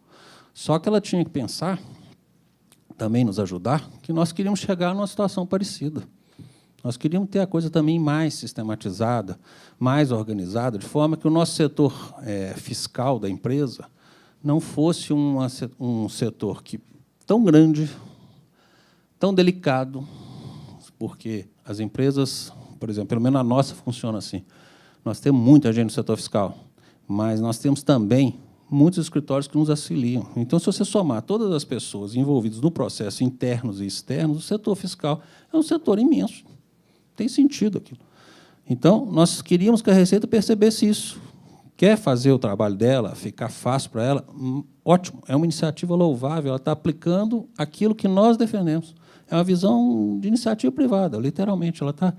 Só que ela tinha que pensar, também nos ajudar, que nós queríamos chegar numa situação parecida. Nós queríamos ter a coisa também mais sistematizada, mais organizada, de forma que o nosso setor fiscal da empresa não fosse um setor tão grande, tão delicado, porque as empresas, por exemplo, pelo menos a nossa funciona assim. Nós temos muita gente no setor fiscal, mas nós temos também muitos escritórios que nos auxiliam. Então, se você somar todas as pessoas envolvidas no processo, internos e externos, o setor fiscal é um setor imenso. Tem sentido aquilo. Então, nós queríamos que a Receita percebesse isso. Quer fazer o trabalho dela, ficar fácil para ela? Ótimo, é uma iniciativa louvável, ela está aplicando aquilo que nós defendemos. É uma visão de iniciativa privada, literalmente. Ela está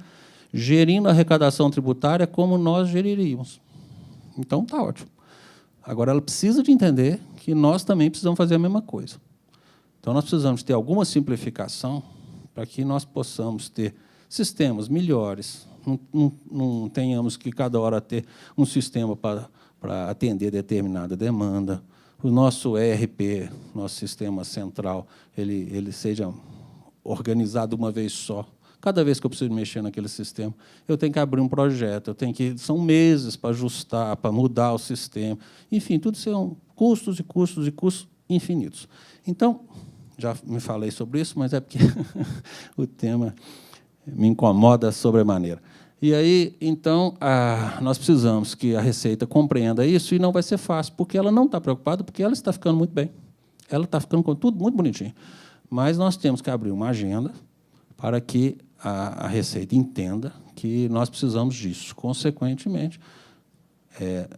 gerindo a arrecadação tributária como nós geriríamos. Então, está ótimo. Agora, ela precisa de entender que nós também precisamos fazer a mesma coisa. Então, nós precisamos ter alguma simplificação para que nós possamos ter sistemas melhores, não tenhamos que, cada hora, ter um sistema para atender determinada demanda. O nosso ERP, nosso sistema central, ele seja organizado uma vez só. Cada vez que eu preciso mexer naquele sistema, eu tenho que abrir um projeto, são meses para ajustar, para mudar o sistema. Enfim, tudo são custos e custos e custos infinitos. Então, já me falei sobre isso, mas é porque o tema me incomoda sobremaneira. E aí, então, nós precisamos que a Receita compreenda isso, e não vai ser fácil, porque ela não está preocupada, porque ela está ficando muito bem. Ela está ficando com tudo muito bonitinho. Mas nós temos que abrir uma agenda para que a Receita entenda que nós precisamos disso. Consequentemente,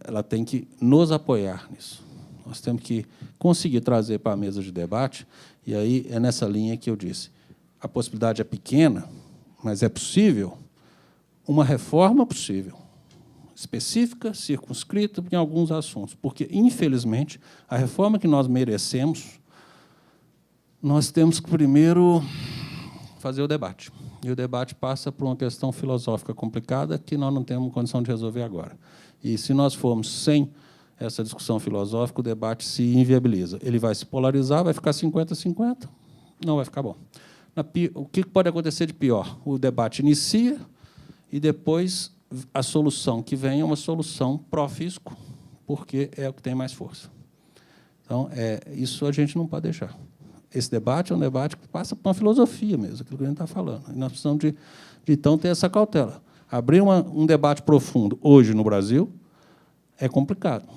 ela tem que nos apoiar nisso. Nós temos que conseguir trazer para a mesa de debate, e aí é nessa linha que eu disse. A possibilidade é pequena, mas é possível, uma reforma possível, específica, circunscrita em alguns assuntos, porque, infelizmente, a reforma que nós merecemos, nós temos que, primeiro, fazer o debate. E o debate passa por uma questão filosófica complicada que nós não temos condição de resolver agora. E, se nós formos sem essa discussão filosófica, o debate se inviabiliza. Ele vai se polarizar, vai ficar 50-50, não vai ficar bom. O que pode acontecer de pior? O debate inicia e, depois, a solução que vem é uma solução pró-fisco, porque é o que tem mais força. Então, isso a gente não pode deixar. Esse debate é um debate que passa por uma filosofia mesmo, aquilo que a gente está falando. E nós precisamos, então, ter essa cautela. Abrir um debate profundo hoje no Brasil é complicado.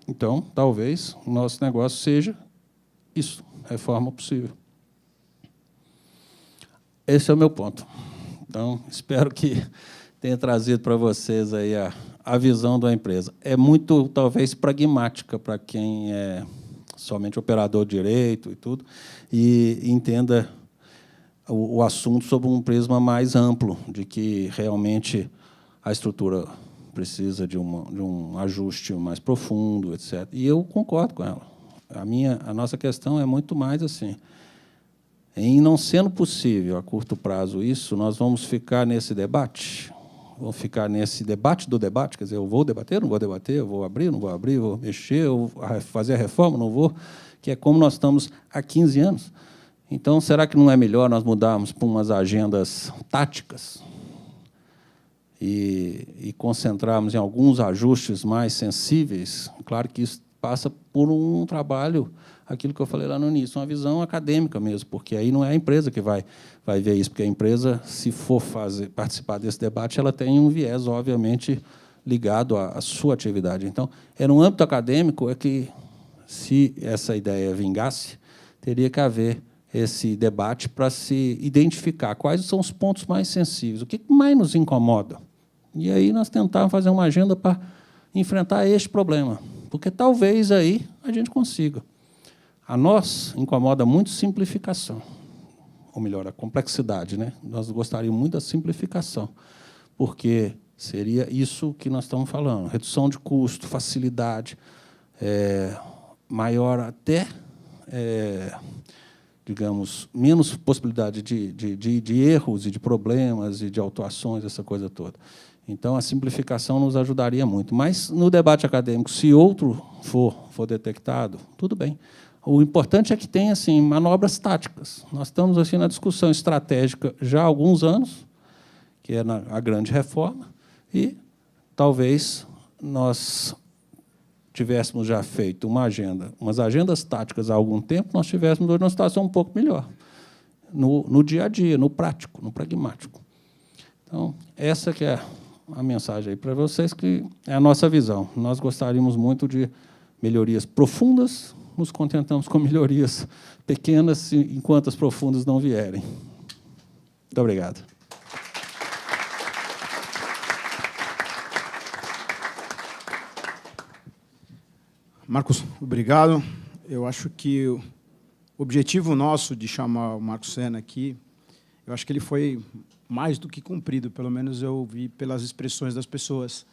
Então, talvez, o nosso negócio seja isso, reforma possível. Esse é o meu ponto. Então, espero que tenha trazido para vocês aí a visão da empresa. É muito, talvez, pragmática para quem é somente operador de direito e tudo, e entenda o assunto sob um prisma mais amplo, de que realmente a estrutura precisa de um ajuste mais profundo, etc. E eu concordo com ela. A nossa questão é muito mais assim. Em não sendo possível, a curto prazo, isso, nós vamos ficar nesse debate, vão ficar nesse debate do debate, quer dizer, eu vou debater, não vou debater, eu vou abrir, não vou abrir, vou mexer, eu vou fazer a reforma, não vou, que é como nós estamos há 15 anos. Então, será que não é melhor nós mudarmos para umas agendas táticas e concentrarmos em alguns ajustes mais sensíveis? Claro que isso passa por um trabalho, aquilo que eu falei lá no início, uma visão acadêmica mesmo, porque aí não é a empresa que vai ver isso, porque a empresa, se for participar desse debate, ela tem um viés, obviamente, ligado à sua atividade. Então, no âmbito acadêmico, é que, se essa ideia vingasse, teria que haver esse debate para se identificar quais são os pontos mais sensíveis, o que mais nos incomoda. E aí nós tentávamos fazer uma agenda para enfrentar este problema, porque talvez aí a gente consiga. A nós incomoda muito simplificação, ou melhor, a complexidade, né? Nós gostaríamos muito da simplificação, porque seria isso que nós estamos falando, redução de custo, facilidade, maior até, digamos, menos possibilidade de erros e de problemas e de autuações, essa coisa toda. Então, a simplificação nos ajudaria muito. Mas, no debate acadêmico, se outro for detectado, tudo bem. O importante é que tenha assim, manobras táticas. Nós estamos assim, na discussão estratégica já há alguns anos, que é a grande reforma, e talvez nós tivéssemos já feito umas agendas táticas há algum tempo, nós tivéssemos hoje uma situação um pouco melhor, no dia a dia, no prático, no pragmático. Então, essa que é a mensagem aí para vocês, que é a nossa visão. Nós gostaríamos muito de melhorias profundas, nos contentamos com melhorias pequenas, enquanto as profundas não vierem. Muito obrigado. Marcos, obrigado. Eu acho que o objetivo nosso de chamar o Marcos Sena aqui, eu acho que ele foi mais do que cumprido, pelo menos eu vi pelas expressões das pessoas.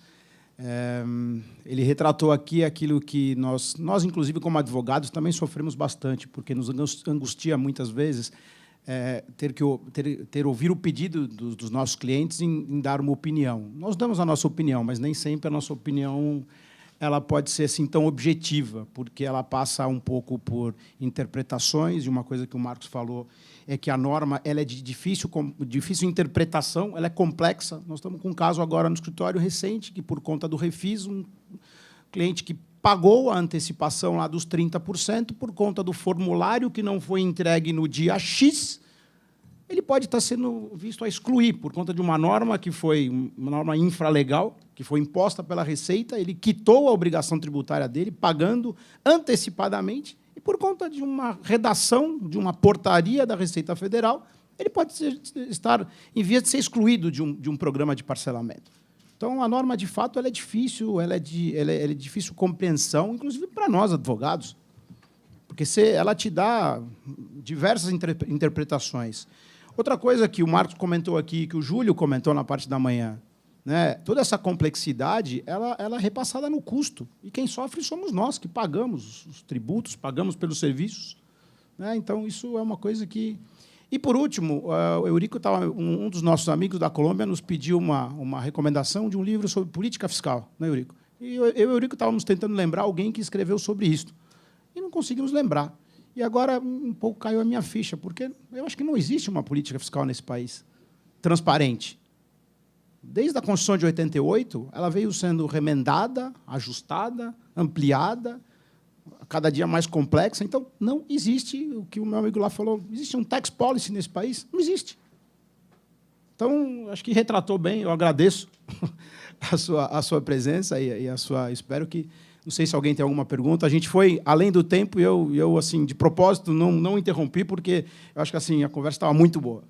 Ele retratou aqui aquilo que nós, inclusive, como advogados, também sofremos bastante, porque nos angustia, muitas vezes, ter ouvir o pedido dos nossos clientes em dar uma opinião. Nós damos a nossa opinião, mas nem sempre a nossa opinião ela pode ser assim tão objetiva, porque ela passa um pouco por interpretações, e uma coisa que o Marcos falou é que a norma ela é de difícil interpretação, ela é complexa. Nós estamos com um caso agora no escritório recente, que, por conta do refis, um cliente que pagou a antecipação lá dos 30%, por conta do formulário que não foi entregue no dia X, ele pode estar sendo visto a excluir, por conta de uma norma que foi uma norma infralegal, que foi imposta pela Receita, ele quitou a obrigação tributária dele, pagando antecipadamente, e, por conta de uma redação, de uma portaria da Receita Federal, ele pode estar em vias de ser excluído de um programa de parcelamento. Então, a norma, de fato, ela é difícil, ela é de difícil compreensão, inclusive para nós, advogados, porque ela te dá diversas interpretações. Outra coisa que o Marcos comentou aqui, que o Júlio comentou na parte da manhã, né? Toda essa complexidade ela é repassada no custo. E quem sofre somos nós, que pagamos os tributos, pagamos pelos serviços. Né? Então, isso é uma coisa que... E, por último, o Eurico um dos nossos amigos da Colômbia nos pediu uma recomendação de um livro sobre política fiscal, né, Eurico? E eu e o Eurico estávamos tentando lembrar alguém que escreveu sobre isso. E não conseguimos lembrar. E agora um pouco caiu a minha ficha, porque eu acho que não existe uma política fiscal nesse país transparente. Desde a Constituição de 88, ela veio sendo remendada, ajustada, ampliada, cada dia mais complexa. Então, não existe o que o meu amigo lá falou. Existe um tax policy nesse país? Não existe. Então, acho que retratou bem. Eu agradeço a sua presença e a sua... Espero que... Não sei se alguém tem alguma pergunta. A gente foi além do tempo e eu assim, de propósito, não interrompi, porque eu acho que assim, a conversa estava muito boa.